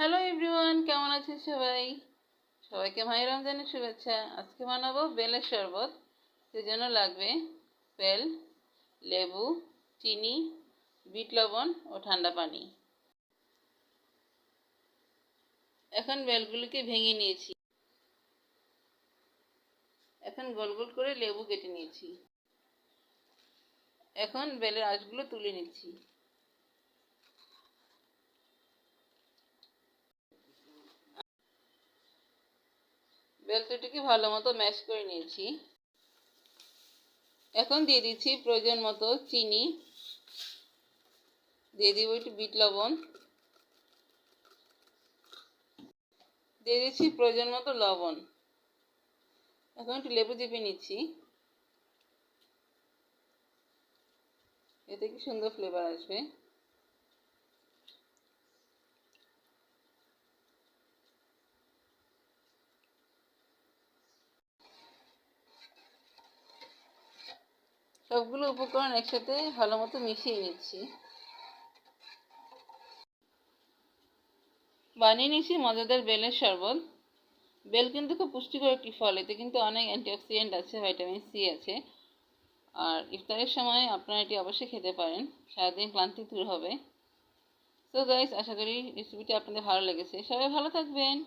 Hello everyone, কেমন আছেন সবাই? সবাইকে মাহে রমজানের শুভেচ্ছা। আজকে বানাবো বেলের শরবত। সেজন্য লাগবে বেল, লেবু, চিনি, বিট লবণ ও ঠান্ডা পানি। এখন বেলগুলিকে ভেঙে নিয়েছি। এখন গোল গোল করে লেবু কেটে নিয়েছি। এখন বেলের আঁশগুলো তুলে নিচ্ছি। বেল দুটিকে ভালো মতো ম্যাশ করে নিয়েছি। এখন দিয়ে দিচ্ছি প্রয়োজন মতো চিনি, দিয়ে দিব একটু বিট লবণ, দিয়ে দিচ্ছি প্রয়োজন মতো লবণ। এখন একটু লেবু চিপে নিচ্ছি, এতে কি সুন্দর ফ্লেভার আসবে। সবগুলো উপকরণ একসাথে ভালো মতো মিশিয়ে নিচ্ছি। বানিয়ে নিচ্ছি মজাদার বেলের শরবত। বেল কিন্তু খুব পুষ্টিকর একটি ফল, এতে কিন্তু অনেক অ্যান্টিঅক্সিডেন্ট আছে, ভাইটামিন সি আছে। আর ইফতারের সময় আপনারা এটি অবশ্যই খেতে পারেন, সারাদিন ক্লান্তি দূর হবে। সো গাইস, আশা করি রেসিপিটি আপনাদের ভালো লেগেছে। সবাই ভালো থাকবেন।